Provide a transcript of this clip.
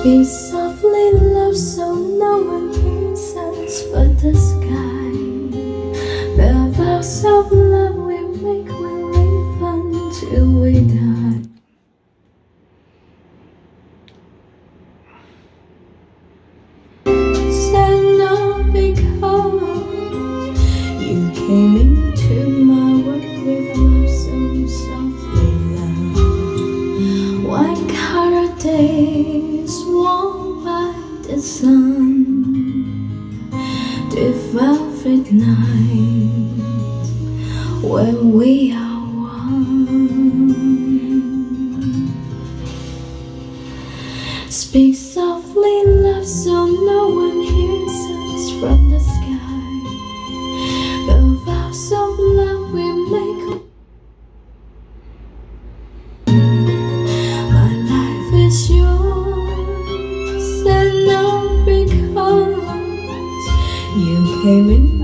Speak softly, love, so no one hears us but the sky. The vows of love we make will live until we die. Said no because you came into my world with love so softly, love. White color days warmed by the sun, the velvet night when we are one. Speak softly, love, so no one hears us from the sky. The vows of love we make. My life is yours, and all because you came in.